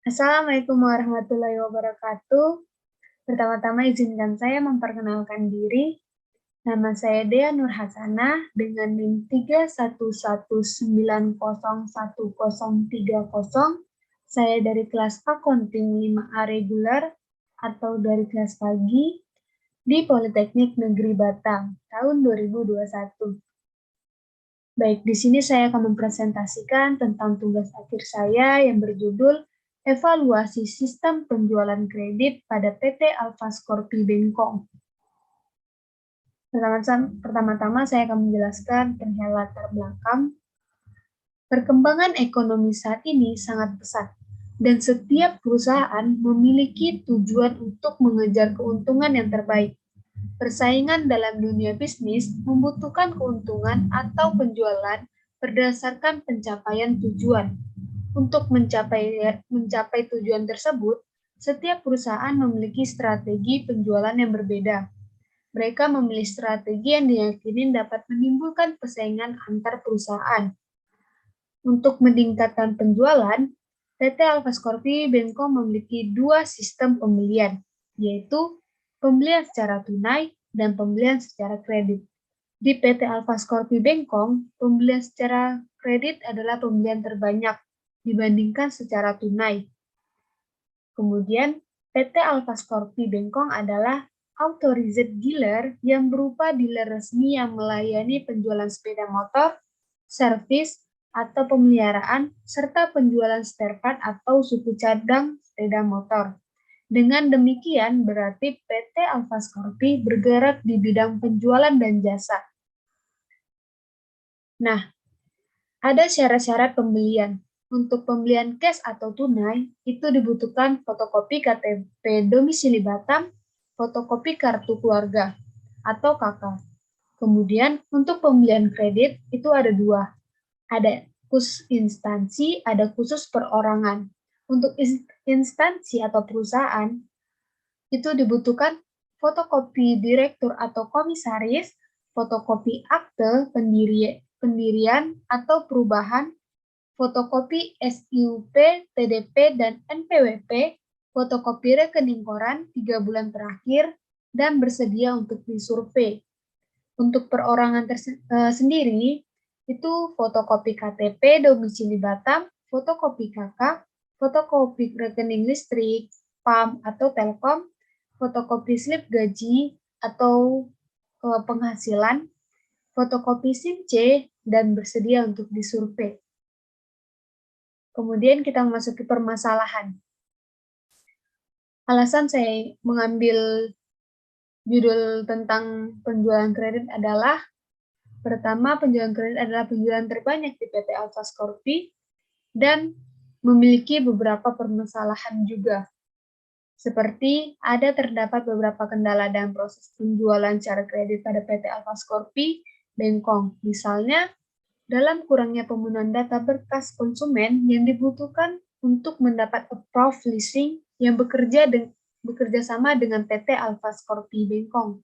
Assalamualaikum warahmatullahi wabarakatuh. Pertama-tama izinkan saya memperkenalkan diri. Nama saya Dea Nur Hasanah dengan NIM 311901030. Saya dari kelas Akunting 5A reguler atau dari kelas pagi di Politeknik Negeri Batam tahun 2021. Baik, di sini saya akan mempresentasikan tentang tugas akhir saya yang berjudul Evaluasi Sistem Penjualan Kredit pada PT Alfa Scorpi Bengkong. Pertama-tama saya akan menjelaskan perihal latar belakang. Perkembangan ekonomi saat ini sangat pesat, dan setiap perusahaan memiliki tujuan untuk mengejar keuntungan yang terbaik. Persaingan dalam dunia bisnis membutuhkan keuntungan atau penjualan berdasarkan pencapaian tujuan. Untuk mencapai tujuan tersebut, setiap perusahaan memiliki strategi penjualan yang berbeda. Mereka memilih strategi yang diyakini dapat menimbulkan persaingan antar perusahaan. Untuk meningkatkan penjualan, PT Alfa Scorpi Bengkong memiliki dua sistem pembelian, yaitu pembelian secara tunai dan pembelian secara kredit. Di PT Alfa Scorpi Bengkong, pembelian secara kredit adalah pembelian terbanyak dibandingkan secara tunai. Kemudian, PT Alfa Scorpi Bengkong adalah authorized dealer yang berupa dealer resmi yang melayani penjualan sepeda motor, servis, atau pemeliharaan, serta penjualan spare part atau suku cadang sepeda motor. Dengan demikian, berarti PT Alfa Scorpi bergerak di bidang penjualan dan jasa. Nah, ada syarat-syarat pembelian. Untuk pembelian cash atau tunai, itu dibutuhkan fotokopi KTP domisili Batam, fotokopi kartu keluarga, atau KK. Kemudian, untuk pembelian kredit, itu ada dua. Ada khusus instansi, ada khusus perorangan. Untuk instansi atau perusahaan, itu dibutuhkan fotokopi direktur atau komisaris, fotokopi akte pendirian atau perubahan, fotokopi SIUP, TDP, dan NPWP, fotokopi rekening koran 3 bulan terakhir, dan bersedia untuk disurvei. Untuk perorangan sendiri, itu fotokopi KTP domisili Batam, fotokopi KK, fotokopi rekening listrik, PAM atau Telkom, fotokopi slip gaji atau penghasilan, fotokopi SIM C, dan bersedia untuk disurvei. Kemudian kita memasuki permasalahan. Alasan saya mengambil judul tentang penjualan kredit adalah, pertama, penjualan kredit adalah penjualan terbanyak di PT Alfa Scorpi dan memiliki beberapa permasalahan juga. Seperti terdapat beberapa kendala dalam proses penjualan secara kredit pada PT Alfa Scorpi Bengkong. Misalnya, dalam kurangnya pemenuhan data berkas konsumen yang dibutuhkan untuk mendapat approve leasing yang bekerja sama dengan PT Alfa Scorpi Bengkong.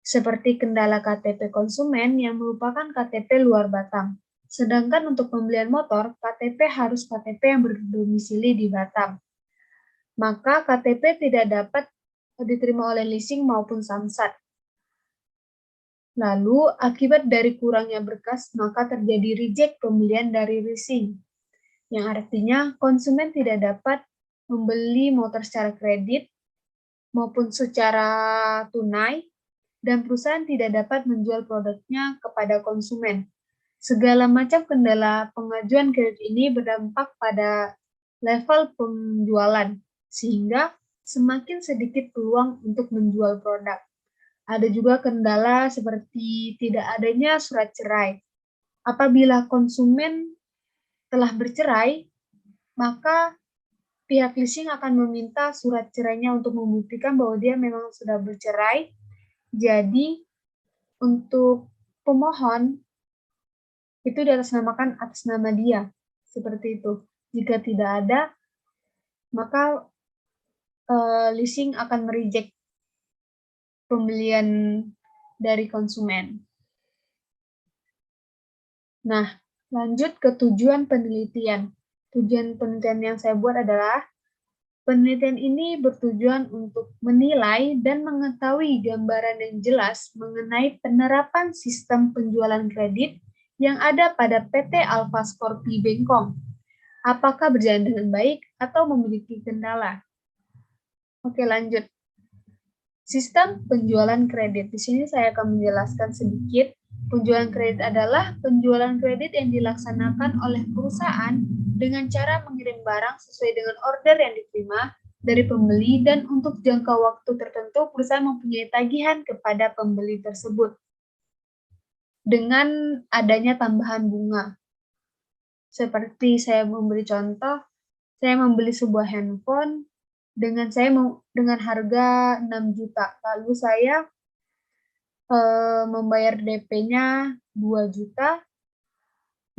Seperti kendala KTP konsumen yang merupakan KTP luar Batam. Sedangkan untuk pembelian motor, KTP harus KTP yang berdomisili di Batam. Maka KTP tidak dapat diterima oleh leasing maupun samsat. Lalu, akibat dari kurangnya berkas, maka terjadi reject pembelian dari leasing, yang artinya konsumen tidak dapat membeli motor secara kredit maupun secara tunai, dan perusahaan tidak dapat menjual produknya kepada konsumen. Segala macam kendala pengajuan kredit ini berdampak pada level penjualan, sehingga semakin sedikit peluang untuk menjual produk. Ada juga kendala seperti tidak adanya surat cerai. Apabila konsumen telah bercerai, maka pihak leasing akan meminta surat cerainya untuk membuktikan bahwa dia memang sudah bercerai. Jadi, untuk pemohon, itu diatasnamakan atas nama dia. Seperti itu. Jika tidak ada, maka leasing akan mereject pembelian dari konsumen. Nah, lanjut ke tujuan penelitian. tujuan penelitian yang saya buat adalah penelitian ini bertujuan untuk menilai dan mengetahui gambaran yang jelas mengenai penerapan sistem penjualan kredit yang ada pada PT Alfa Scorpi Bengkong. Apakah berjalan dengan baik atau memiliki kendala? Oke, lanjut. Sistem penjualan kredit. Di sini saya akan menjelaskan sedikit. Penjualan kredit adalah penjualan kredit yang dilaksanakan oleh perusahaan dengan cara mengirim barang sesuai dengan order yang diterima dari pembeli dan untuk jangka waktu tertentu perusahaan mempunyai tagihan kepada pembeli tersebut dengan adanya tambahan bunga. Seperti saya memberi contoh, saya membeli sebuah handphone dengan harga 6 juta. Lalu saya membayar DP-nya 2 juta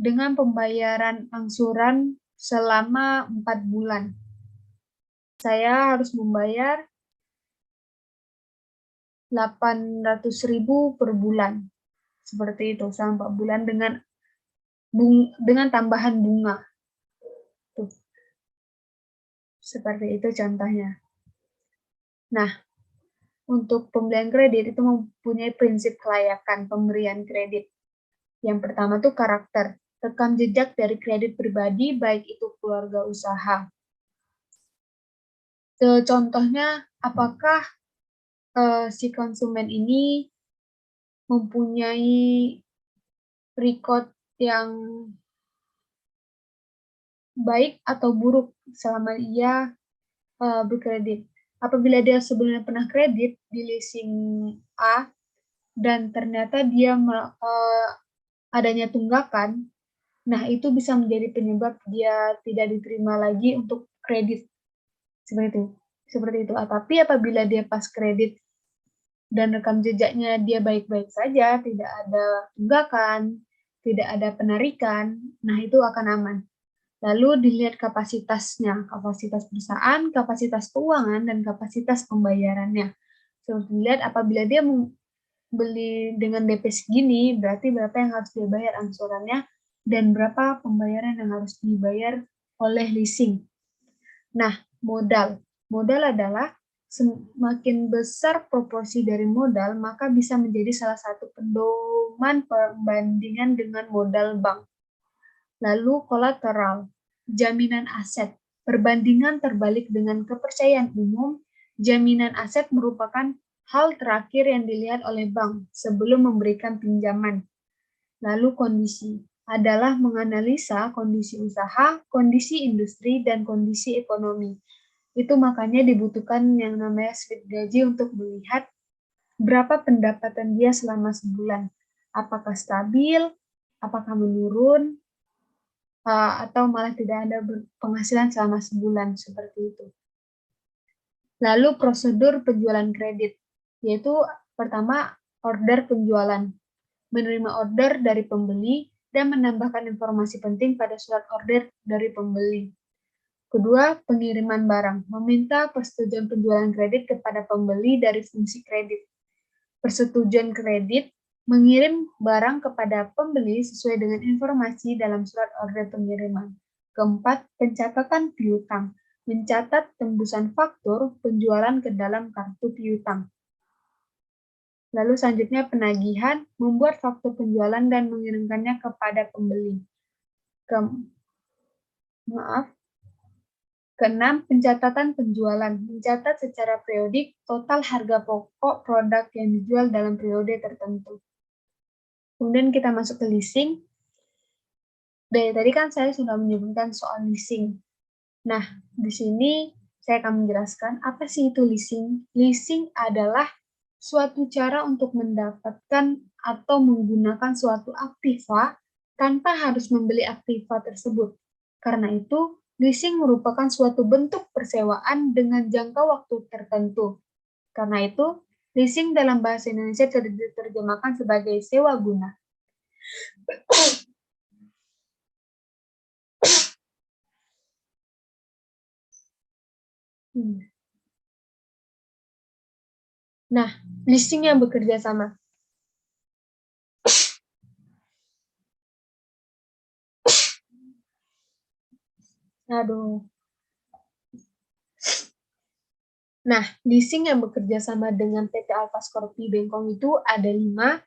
dengan pembayaran angsuran selama 4 bulan. Saya harus membayar 800.000 per bulan. Seperti itu, selama 4 bulan dengan tambahan bunga. Tuh. Seperti itu contohnya. Nah, untuk pembelian kredit itu mempunyai prinsip kelayakan pemberian kredit. Yang pertama tuh karakter, rekam jejak dari kredit pribadi, baik itu keluarga usaha. Contohnya, apakah si konsumen ini mempunyai record yang baik atau buruk selama ia berkredit. Apabila dia sebelumnya pernah kredit di leasing A dan ternyata dia adanya tunggakan, nah itu bisa menjadi penyebab dia tidak diterima lagi untuk kredit. Seperti itu. Tapi apabila dia pas kredit dan rekam jejaknya dia baik-baik saja, tidak ada tunggakan, tidak ada penarikan, nah itu akan aman. Lalu dilihat kapasitasnya, kapasitas perusahaan, kapasitas keuangan, dan kapasitas pembayarannya. Seperti dilihat apabila dia beli dengan DP segini, berarti berapa yang harus dia bayar angsurannya, dan berapa pembayaran yang harus dibayar oleh leasing. Nah, modal. Modal adalah semakin besar proporsi dari modal, maka bisa menjadi salah satu pedoman perbandingan dengan modal bank. Lalu kolateral, jaminan aset. Perbandingan terbalik dengan kepercayaan umum, jaminan aset merupakan hal terakhir yang dilihat oleh bank sebelum memberikan pinjaman. Lalu kondisi adalah menganalisa kondisi usaha, kondisi industri, dan kondisi ekonomi. Itu makanya dibutuhkan yang namanya slip gaji untuk melihat berapa pendapatan dia selama sebulan. Apakah stabil, apakah menurun, atau malah tidak ada penghasilan selama sebulan, seperti itu. Lalu prosedur penjualan kredit, yaitu pertama order penjualan, menerima order dari pembeli dan menambahkan informasi penting pada surat order dari pembeli. Kedua, pengiriman barang, meminta persetujuan penjualan kredit kepada pembeli dari fungsi kredit. Persetujuan kredit mengirim barang kepada pembeli sesuai dengan informasi dalam surat order pengiriman. Keempat, pencatatan piutang, mencatat tembusan faktur penjualan ke dalam kartu piutang. Lalu selanjutnya penagihan, membuat faktur penjualan dan mengirimkannya kepada pembeli. Keenam, pencatatan penjualan, mencatat secara periodik total harga pokok produk yang dijual dalam periode tertentu. Kemudian kita masuk ke leasing. Dari tadi kan saya sudah menyebutkan soal leasing. Nah, di sini saya akan menjelaskan apa sih itu leasing. Leasing adalah suatu cara untuk mendapatkan atau menggunakan suatu aktiva tanpa harus membeli aktiva tersebut. Karena itu, leasing merupakan suatu bentuk persewaan dengan jangka waktu tertentu. Karena itu, leasing dalam bahasa Indonesia diterjemahkan sebagai sewa guna. Nah, leasing yang bekerja sama. Aduh. Nah, leasing yang bekerja sama dengan PT Alfa Scorpio Bengkong itu ada 5,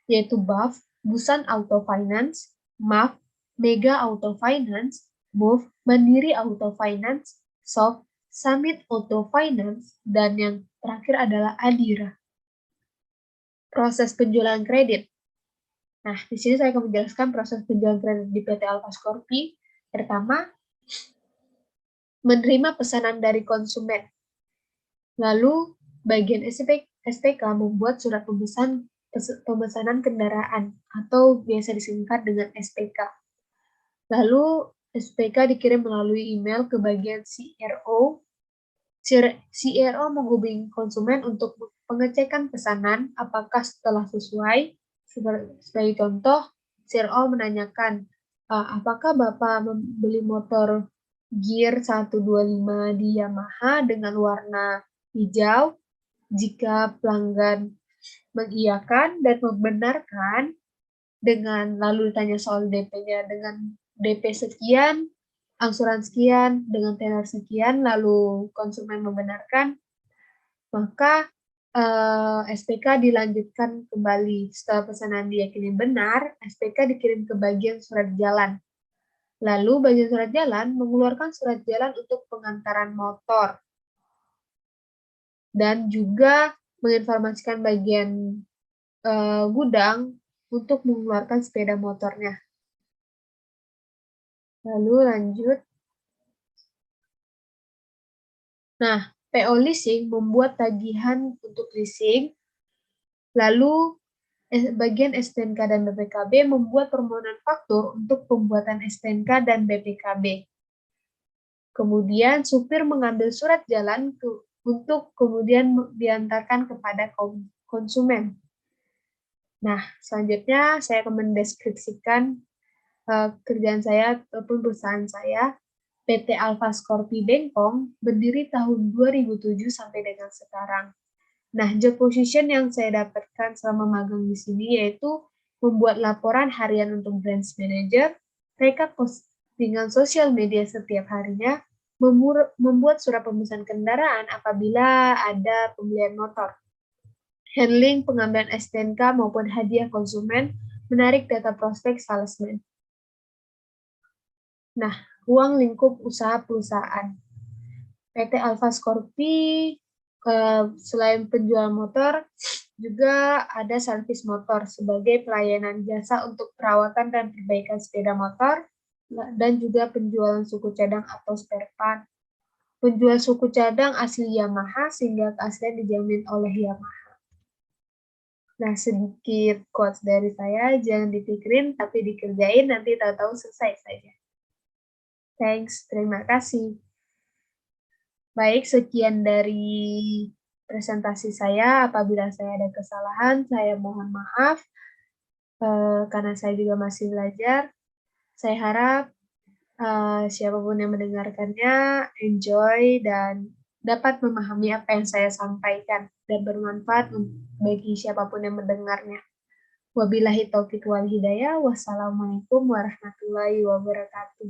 yaitu BAF, Busan Auto Finance, MAF, Mega Auto Finance, MOVE, Mandiri Auto Finance, SOF, Summit Auto Finance, dan yang terakhir adalah Adira. Proses penjualan kredit. Nah, di sini saya akan menjelaskan proses penjualan kredit di PT Alfa Scorpio. Pertama, menerima pesanan dari konsumen. Lalu, bagian SPK membuat surat pemesanan kendaraan atau biasa disingkat dengan SPK. Lalu, SPK dikirim melalui email ke bagian CRO. CRO menghubungi konsumen untuk pengecekan pesanan apakah telah sesuai. Sebagai contoh, CRO menanyakan, apakah Bapak membeli motor Gear 125 di Yamaha dengan warna hijau? Jika pelanggan mengiyakan dan membenarkan, dengan lalu ditanya soal DP-nya dengan DP sekian, angsuran sekian, dengan tenor sekian, lalu konsumen membenarkan, maka SPK dilanjutkan kembali. Setelah pesanan diyakini benar, SPK dikirim ke bagian surat jalan. Lalu bagian surat jalan mengeluarkan surat jalan untuk pengantaran motor. Dan juga menginformasikan bagian gudang untuk mengeluarkan sepeda motornya. Lalu lanjut. Nah, PO leasing membuat tagihan untuk leasing. Lalu bagian STNK dan BPKB membuat permohonan faktur untuk pembuatan STNK dan BPKB. Kemudian supir mengambil surat jalan untuk kemudian diantarkan kepada konsumen. Nah, selanjutnya saya akan mendeskripsikan kerjaan saya ataupun perusahaan saya. PT Alfa Scorpio Bengkong berdiri tahun 2007 sampai dengan sekarang. Nah, job position yang saya dapatkan selama magang di sini yaitu membuat laporan harian untuk branch manager, rekap postingan sosial media setiap harinya, membuat surat pemesanan kendaraan apabila ada pembelian motor, handling pengambilan STNK maupun hadiah konsumen, menarik data prospek salesman. Nah, ruang lingkup usaha perusahaan. PT Alfa Scorpio selain penjual motor, juga ada servis motor sebagai pelayanan jasa untuk perawatan dan perbaikan sepeda motor, dan juga penjualan suku cadang atau spare part. Penjual suku cadang asli Yamaha sehingga keaslian dijamin oleh Yamaha. Nah, sedikit quotes dari saya, jangan dipikirin tapi dikerjain, nanti tahu-tahu selesai saja. Thanks, terima kasih. Baik, sekian dari presentasi saya. Apabila saya ada kesalahan, saya mohon maaf, karena saya juga masih belajar. Saya harap siapapun yang mendengarkannya enjoy dan dapat memahami apa yang saya sampaikan dan bermanfaat bagi siapapun yang mendengarnya. Wabillahi taufiq wal hidayah. Wassalamualaikum warahmatullahi wabarakatuh.